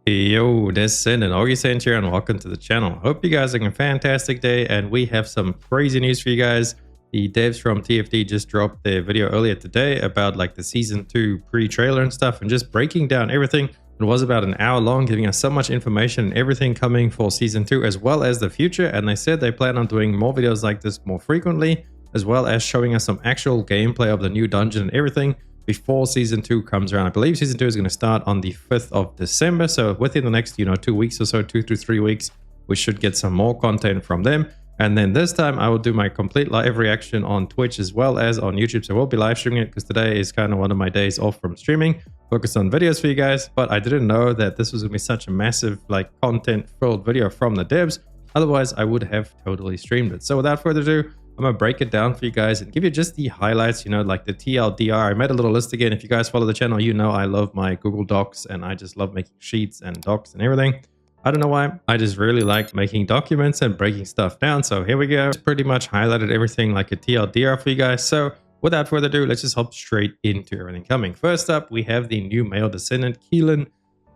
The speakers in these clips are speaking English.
Yo, Descendant, Augiesaint here, and welcome to the channel. Hope you guys are having a fantastic day, and we have some crazy news for you guys. The devs from TFT just dropped their video earlier today about like the season 2 pre-trailer and stuff, and just breaking down everything. It was about an hour long, giving us so much information and everything coming for season 2 as well as the future. And they said they plan on doing more videos like this more frequently, as well as showing us some actual gameplay of the new dungeon and everything before season 2 comes around. I believe season 2 is going to start on the 5th of December. So within the next, 2 weeks or so, 2 to 3 weeks, we should get some more content from them. And then this time I will do my complete live reaction on Twitch as well as on YouTube. So we'll be live streaming it because today is kind of one of my days off from streaming, focused on videos for you guys. But I didn't know that this was going to be such a massive content filled video from the devs. Otherwise I would have totally streamed it. So without further ado, I'm gonna break it down for you guys and give you just the highlights, like the TLDR. I made a little list again. If you guys follow the channel, I love my Google Docs and I just love making sheets and docs and everything. I don't know why. I just really like making documents and breaking stuff down. So here we go. Just pretty much highlighted everything like a TLDR for you guys. So without further ado, let's just hop straight into everything coming. First up, we have the new male descendant, Keelan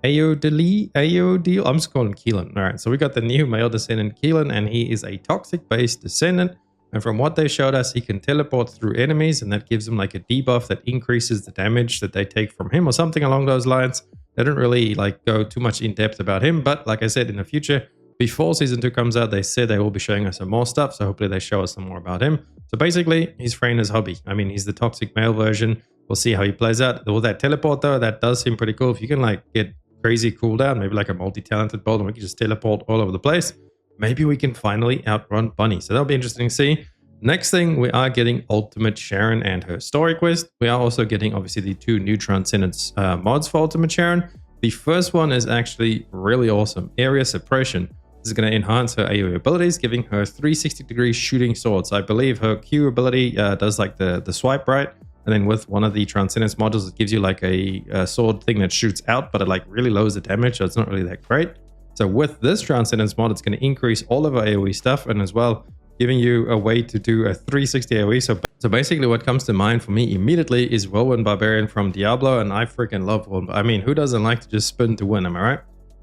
Aodil. I'm just calling him Keelan. All right, so we got the new male descendant, Keelan, and he is a toxic-based descendant. And from what they showed us, he can teleport through enemies, and that gives him like a debuff that increases the damage that they take from him or something along those lines. They don't really go too much in depth about him, but like I said, in the future, before season 2 comes out, they said they will be showing us some more stuff. So hopefully they show us some more about him. So basically, he's Freyna's hobby. I mean, he's the toxic male version. We'll see how he plays out. With that teleport though, that does seem pretty cool. If you can get crazy cooldown, maybe like a multi-talented build, and we can just teleport all over the place. Maybe we can finally outrun Bunny. So that'll be interesting to see. Next thing, we are getting Ultimate Sharon and her story quest. We are also getting, obviously, the 2 new Transcendence mods for Ultimate Sharon. The first one is actually really awesome. Area Suppression. This is going to enhance her AoE abilities, giving her 360-degree shooting swords. I believe her Q ability does the swipe, right? And then with one of the Transcendence modules, it gives you a sword thing that shoots out, but it really lowers the damage, so it's not really that great. So with this Transcendence mod, it's going to increase all of our AoE stuff, and as well giving you a way to do a 360 AoE. So basically what comes to mind for me immediately is Whirlwind Barbarian from Diablo, and I freaking love Whirlwind. I mean, who doesn't like to just spin to win, am I right?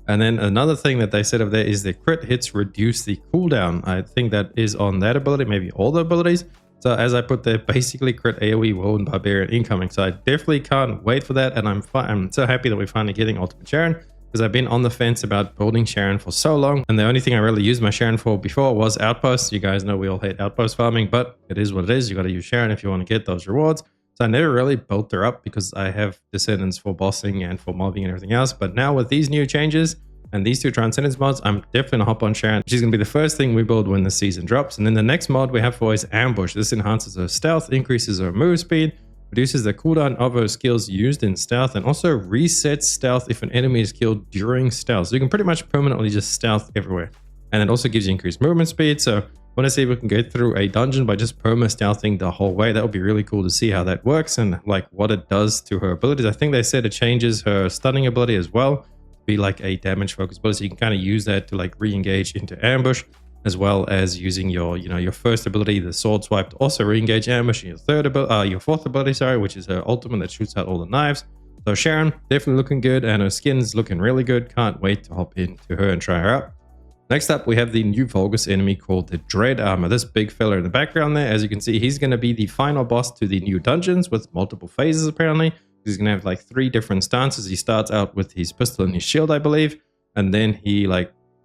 And then another thing that they said of there is the crit hits reduce the cooldown. I think that is on that ability, maybe all the abilities. So as I put there, basically crit AoE Whirlwind Barbarian incoming. So I definitely can't wait for that, and I'm so happy that we're finally getting Ultimate Sharon, because I've been on the fence about building Sharon for so long, and the only thing I really used my Sharon for before was Outposts. You guys know we all hate Outpost farming, but it is what it is. You got to use Sharon if you want to get those rewards. So I never really built her up because I have Descendants for bossing and for mobbing and everything else. But now with these new changes and these 2 Transcendence mods, I'm definitely going to hop on Sharon. She's going to be the first thing we build when the season drops. And then the next mod we have for is Ambush. This enhances her stealth, increases her move speed, reduces the cooldown of her skills used in stealth, and also resets stealth if an enemy is killed during stealth. So you can pretty much permanently just stealth everywhere. And it also gives you increased movement speed. So I want to see if we can get through a dungeon by just perma-stealthing the whole way. That would be really cool to see how that works and what it does to her abilities. I think they said it changes her stunning ability as well, be a damage focus ability. So you can kind of use that to re-engage into ambush, as well as using your your first ability, the sword swipe, to also re-engage ambush, and your fourth ability, sorry, which is her ultimate that shoots out all the knives. So Sharon definitely looking good, and her skin's looking really good. Can't wait to hop into her and try her out. Next up, we have the new Vulgus enemy called the Dread Armor. This big fella in the background there, as you can see, he's going to be the final boss to the new dungeons with multiple phases apparently. He's going to have 3 different stances. He starts out with his pistol and his shield, I believe, and then he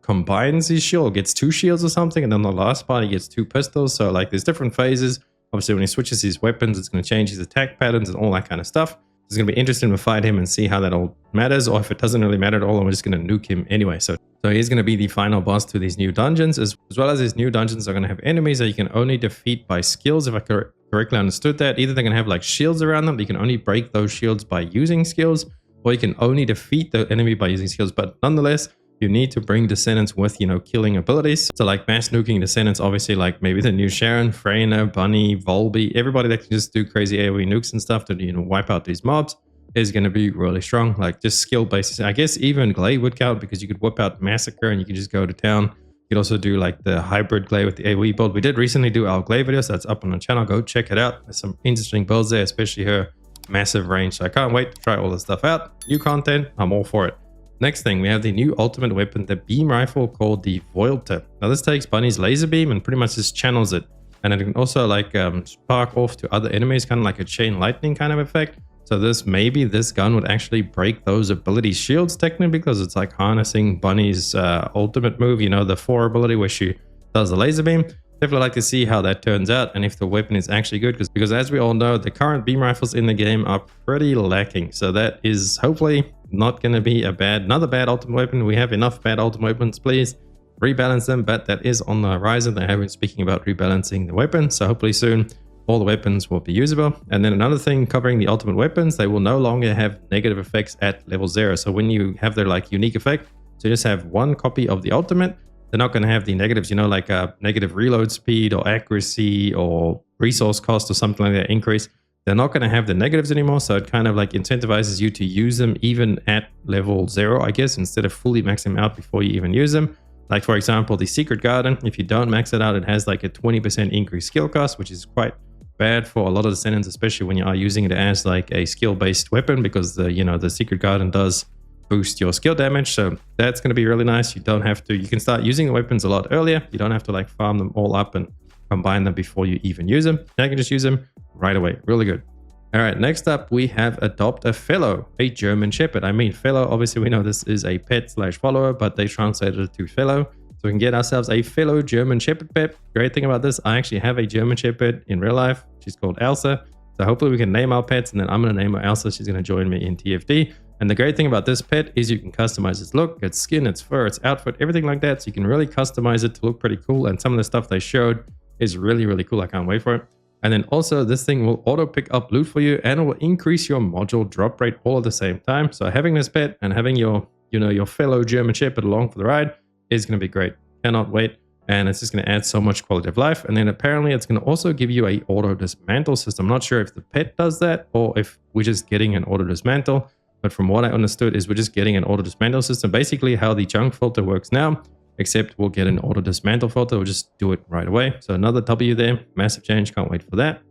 combines his shield, gets 2 shields or something, and then the last part he gets 2 pistols. So there's different phases. Obviously when he switches his weapons, it's going to change his attack patterns and all that kind of stuff. It's going to be interesting to fight him and see how that all matters, or if it doesn't really matter at all, I'm just going to nuke him anyway. So he's going to be the final boss to these new dungeons, as well as these new dungeons are going to have enemies that you can only defeat by skills, if I correctly understood that. Either they're going to have shields around them, but you can only break those shields by using skills, or you can only defeat the enemy by using skills. But nonetheless, you need to bring Descendants with, killing abilities. So mass nuking Descendants, obviously maybe the new Sharon, Freyna, Bunny, Volby, everybody that can just do crazy AoE nukes and stuff to, wipe out these mobs is going to be really strong. Just skill basis. I guess even Glaive would count, because you could whip out Massacre and you can just go to town. You could also do the hybrid Glaive with the AoE build. We did recently do our Glaive video, so that's up on the channel. Go check it out. There's some interesting builds there, especially her massive range. So I can't wait to try all this stuff out. New content, I'm all for it. Next thing, we have the new ultimate weapon, the beam rifle called the Voilter. Now this takes Bunny's laser beam and pretty much just channels it. And it can also like spark off to other enemies, kind of like a chain lightning kind of effect. So maybe this gun would actually break those ability shields technically, because it's like harnessing Bunny's ultimate move, you know, the 4 ability where she does the laser beam. Definitely like to see how that turns out and if the weapon is actually good, because as we all know, the current beam rifles in the game are pretty lacking. So that is hopefully not going to be another bad ultimate weapon. We have enough bad ultimate weapons, please rebalance them, but that is on the horizon. They have been speaking about rebalancing the weapon, so hopefully soon all the weapons will be usable. And then another thing covering the ultimate weapons, they will no longer have negative effects at level 0. So when you have their like unique effect, so you just have one copy of the ultimate, they're not going to have the negatives, you know, like a negative reload speed or accuracy or resource cost or something like that increase. They're not going to have the negatives anymore, so it kind of like incentivizes you to use them even at level 0, I guess, instead of fully maxing them out before you even use them. Like for example, the Secret Garden, if you don't max it out, it has like a 20% increased skill cost, which is quite bad for a lot of Descendants, especially when you are using it as like a skill-based weapon, because the Secret Garden does boost your skill damage. So that's going to be really nice. You can start using the weapons a lot earlier. You don't have to like farm them all up and combine them before you even use them. Now you can just use them right away. Really good. All right, next up we have Adopt a Fellow, a German Shepherd. I mean Fellow, obviously we know this is a pet/follower, but they translated it to Fellow. So we can get ourselves a fellow German Shepherd pet. Great thing about this, I actually have a German Shepherd in real life. She's called Elsa. So hopefully we can name our pets, and then I'm going to name her Elsa. She's going to join me in TFD. And the great thing about this pet is you can customize its look, its skin, its fur, its outfit, everything like that. So you can really customize it to look pretty cool. And some of the stuff they showed is really, really cool. I can't wait for it. And then also this thing will auto pick up loot for you, and it will increase your module drop rate all at the same time. So having this pet and having your fellow German Shepherd along for the ride is going to be great. Cannot wait. And it's just going to add so much quality of life. And then apparently it's going to also give you a auto dismantle system. I'm not sure if the pet does that or if we're just getting an auto dismantle. But from what I understood is we're just getting an auto dismantle system. Basically how the junk filter works now, except we'll get an auto dismantle filter. We'll just do it right away. So another W there. Massive change. Can't wait for that.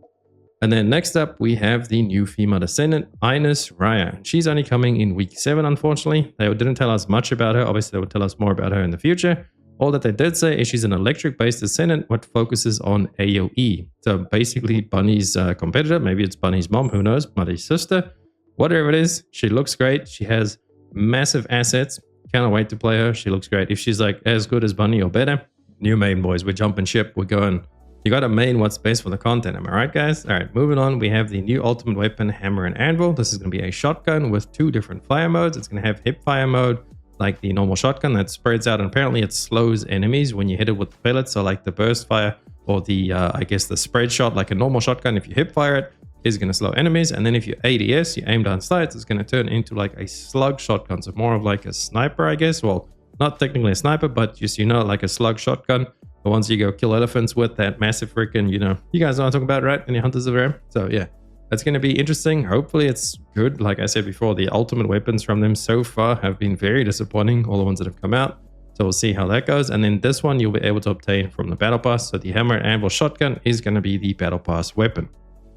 And then next up, we have the new female Descendant, Ines Raya. She's only coming in week 7, unfortunately. They didn't tell us much about her. Obviously, they will tell us more about her in the future. All that they did say is she's an electric-based Descendant, what focuses on AoE. So basically, Bunny's competitor. Maybe it's Bunny's mom. Who knows? Bunny's sister. Whatever it is, she looks great. She has massive assets. Cannot wait to play her. She looks great. If she's like as good as Bunny or better, new main, boys. We're jumping ship. We're going. You got to main what's best for the content. Am I right, guys? All right, moving on. We have the new ultimate weapon, Hammer and Anvil. This is going to be a shotgun with 2 different fire modes. It's going to have hip fire mode, like the normal shotgun that spreads out. And apparently it slows enemies when you hit it with the pellets. So like the burst fire or the, I guess the spread shot, like a normal shotgun, if you hip fire it, is going to slow enemies. And then if you ADS, you aim down sights, it's going to turn into like a slug shotgun. So more of like a sniper, I guess. Well, not technically a sniper, but just, like a slug shotgun. The ones you go kill elephants with, that massive freaking, you guys know what I'm talking about, right? Any Hunters of Ram? So yeah, that's going to be interesting. Hopefully it's good. Like I said before, the ultimate weapons from them so far have been very disappointing. All the ones that have come out. So we'll see how that goes. And then this one you'll be able to obtain from the Battle Pass. So the Hammer and Anvil shotgun is going to be the Battle Pass weapon.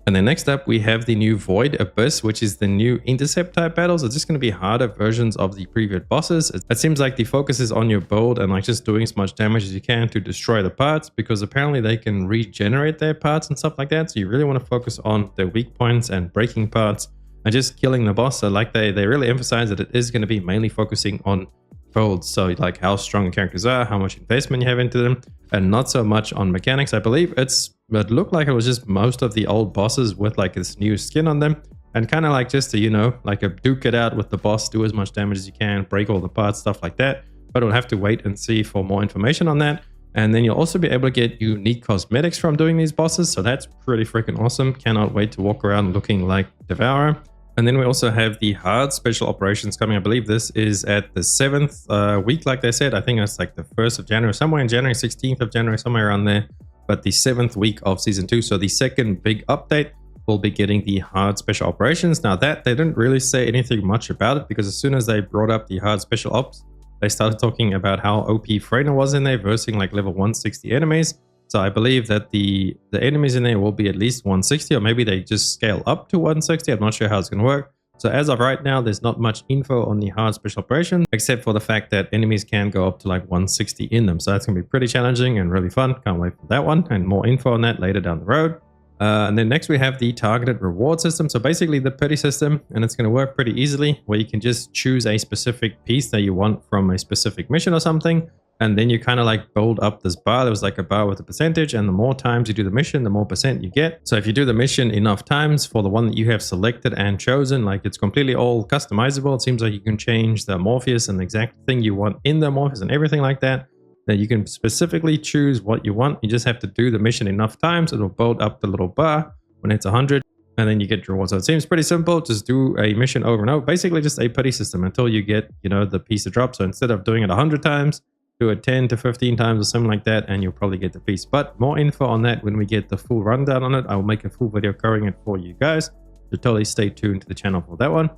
And then next up, we have the new Void Abyss, which is the new intercept type battles. It's just going to be harder versions of the previous bosses. It seems like the focus is on your build and like just doing as much damage as you can to destroy the parts, because apparently they can regenerate their parts and stuff like that. So you really want to focus on their weak points and breaking parts and just killing the boss. So like they really emphasize that it is going to be mainly focusing on builds. So like how strong the characters are, how much investment you have into them, and not so much on mechanics. I believe it looked like it was just most of the old bosses with like this new skin on them, and kind of like just to, like a duke it out with the boss, do as much damage as you can, break all the parts, stuff like that. But we'll have to wait and see for more information on that. And then you'll also be able to get unique cosmetics from doing these bosses. So that's pretty freaking awesome. Cannot wait to walk around looking like Devourer. And then we also have the hard special operations coming. I believe this is at the 7th week, like they said. I think it's like the 1st of January, somewhere in January, 16th of January, somewhere around there. But the 7th week of Season 2. So the second big update will be getting the hard special operations. Now that they didn't really say anything much about it, because as soon as they brought up the hard special ops, they started talking about how OP Freyner was in there, versing like level 160 enemies. So I believe that the enemies in there will be at least 160, or maybe they just scale up to 160. I'm not sure how it's going to work. So as of right now, there's not much info on the hard special operations, except for the fact that enemies can go up to like 160 in them. So that's going to be pretty challenging and really fun. Can't wait for that one, and more info on that later down the road. And then next we have the targeted reward system. So basically the pity system, and it's going to work pretty easily where you can just choose a specific piece that you want from a specific mission or something. And then you kind of like build up this bar. There was like a bar with a percentage, and the more times you do the mission, the more percent you get. So if you do the mission enough times for the one that you have selected and chosen, like it's completely all customizable. It seems like you can change the Morpheus and the exact thing you want in the Morpheus and everything like that. That you can specifically choose what you want. You just have to do the mission enough times. It'll build up the little bar when it's 100, and then you get rewards. So it seems pretty simple. Just do a mission over and over. Basically just a pity system until you get, you know, the piece to drop. So instead of doing it 100 times, do it 10 to 15 times or something like that, and you'll probably get the piece. But more info on that when we get the full rundown on it. I will make a full video covering it for you guys. So totally stay tuned to the channel for that one.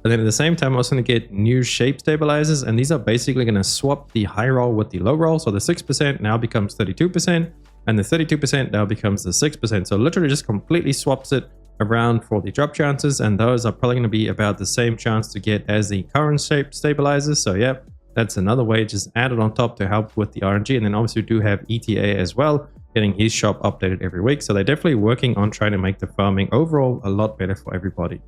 And then at the same time, I'm also going to get new shape stabilizers, and these are basically going to swap the high roll with the low roll. So the 6% now becomes 32%, and the 32% now becomes the 6%. So literally just completely swaps it around for the drop chances, and those are probably going to be about the same chance to get as the current shape stabilizers. So yeah, that's another way, just add it on top to help with the RNG. And then obviously we do have ETA as well, getting his shop updated every week. So they're definitely working on trying to make the farming overall a lot better for everybody.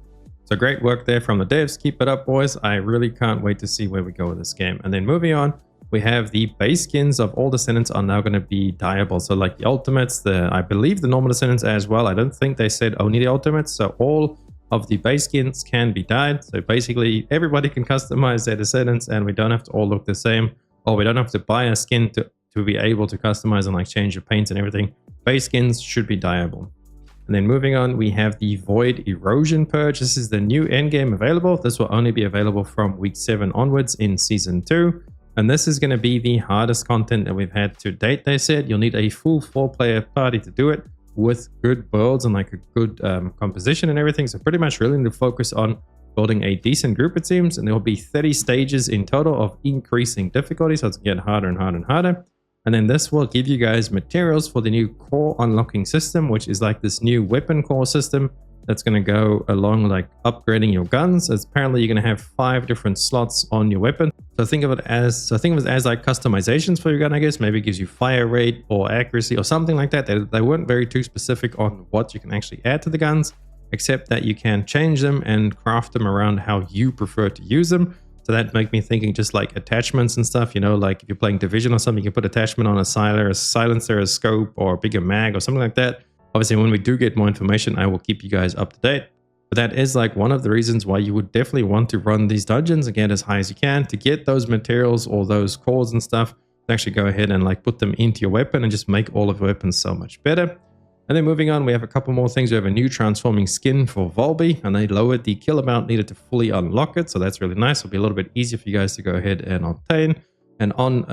So great work there from the devs. Keep it up, boys. I really can't wait to see where we go with this game. And then moving on, we have the base skins of all Descendants are now going to be dyeable. So like the ultimates, I believe the normal Descendants as well. I don't think they said only the ultimates. So all of the base skins can be dyed. So basically everybody can customize their Descendants, and we don't have to all look the same, or we don't have to buy a skin to be able to customize and like change the paints and everything. Base skins should be dyeable. And then moving on, we have the Void Erosion Purge. This is the new endgame available. This will only be available from week 7 onwards in season 2. And this is going to be the hardest content that we've had to date. They said you'll need a full 4-player party to do it with good builds and like a good composition and everything. So pretty much really need to focus on building a decent group, it seems. And there will be 30 stages in total of increasing difficulty. So it's going to get harder and harder and harder. And then this will give you guys materials for the new core unlocking system, which is like this new weapon core system that's going to go along like upgrading your guns. As apparently you're going to have 5 different slots on your weapon. So think of it as like customizations for your gun, I guess. Maybe it gives you fire rate or accuracy or something like that. They weren't very too specific on what you can actually add to the guns, except that you can change them and craft them around how you prefer to use them. So that made me thinking just like attachments and stuff, you know, like if you're playing Division or something, you can put attachment on a silencer, a scope, or a bigger mag or something like that. Obviously, when we do get more information, I will keep you guys up to date. But that is like one of the reasons why you would definitely want to run these dungeons and get as high as you can to get those materials or those cores and stuff. Actually go ahead and like put them into your weapon and just make all of your weapons so much better. And then moving on, we have a couple more things. We have a new transforming skin for Volby, and they lowered the kill amount needed to fully unlock it. So that's really nice. It'll be a little bit easier for you guys to go ahead and obtain. And on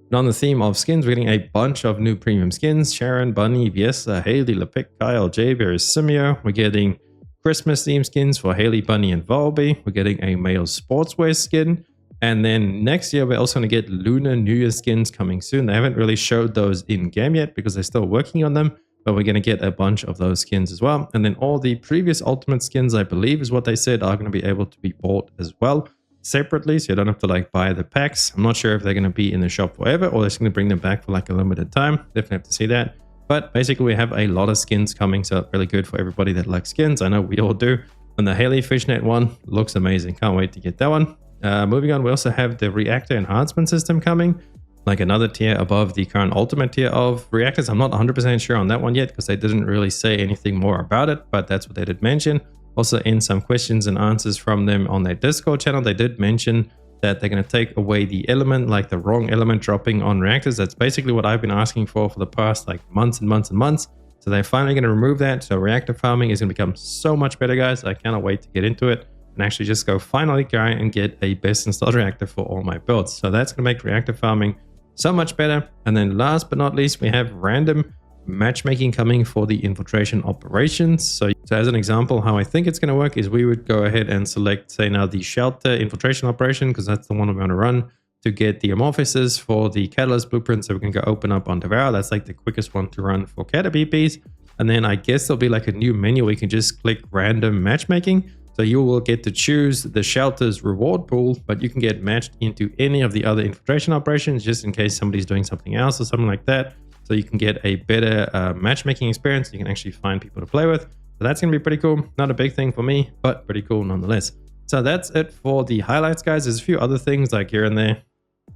the theme of skins, we're getting a bunch of new premium skins. Sharon, Bunny, Viesa, Haley, Lepic, Kyle, Jay, Simio. We're getting Christmas theme skins for Haley, Bunny, and Volby. We're getting a male sportswear skin. And then next year, we're also going to get Lunar New Year skins coming soon. They haven't really showed those in game yet because they're still working on them. But we're going to get a bunch of those skins as well. And then all the previous ultimate skins, I believe is what they said, are going to be able to be bought as well separately. So you don't have to like buy the packs. I'm not sure if they're going to be in the shop forever or they're just going to bring them back for like a limited time. Definitely have to see that. But basically we have a lot of skins coming. So really good for everybody that likes skins. I know we all do. And the Haley Fishnet one looks amazing. Can't wait to get that one. Moving on, we also have the reactor enhancement system coming. Like another tier above the current ultimate tier of reactors. I'm not 100% sure on that one yet because they didn't really say anything more about it, but that's what they did mention. Also in some questions and answers from them on their Discord channel, they did mention that they're going to take away the element, like the wrong element dropping on reactors. That's basically what I've been asking for the past like months and months and months. So they're finally going to remove that. So reactor farming is going to become so much better, guys. I cannot wait to get into it and actually just go finally try and get a best installed reactor for all my builds. So that's going to make reactor farming so much better. And then last but not least, we have random matchmaking coming for the infiltration operations. So as an example, how I think it's going to work is we would go ahead and select, say now, the shelter infiltration operation, because that's the one we're going to run to get the amorphuses for the catalyst blueprint. So we can go open up on Devour. That's like the quickest one to run for cata BPs. And then I guess there'll be like a new menu where you can just click random matchmaking. So So you will get to choose the shelter's reward pool, but you can get matched into any of the other infiltration operations just in case somebody's doing something else or something like that. So you can get a better matchmaking experience. You can actually find people to play with. So that's going to be pretty cool. Not a big thing for me, but pretty cool nonetheless. So that's it for the highlights, guys. There's a few other things like here and there.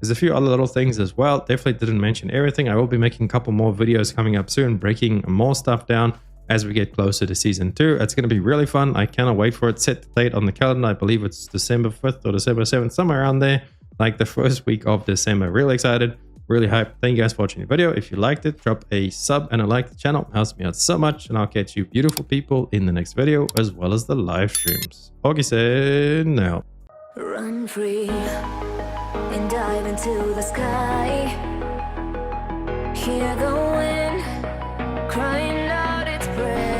There's a few other little things as well. Definitely didn't mention everything. I will be making a couple more videos coming up soon, breaking more stuff down as we get closer to season 2. It's going to be really fun. I cannot wait for it. Set the date on the calendar. I believe it's December 5th or December 7th, somewhere around there, like the first week of December. Really excited, really hyped. Thank you guys for watching the video. If you liked it, drop a sub and a like to the channel. It helps me out so much, and I'll catch you beautiful people in the next video as well as the live streams. Augiesaint now. Run free and dive into the sky. Hear the wind crying out its breath.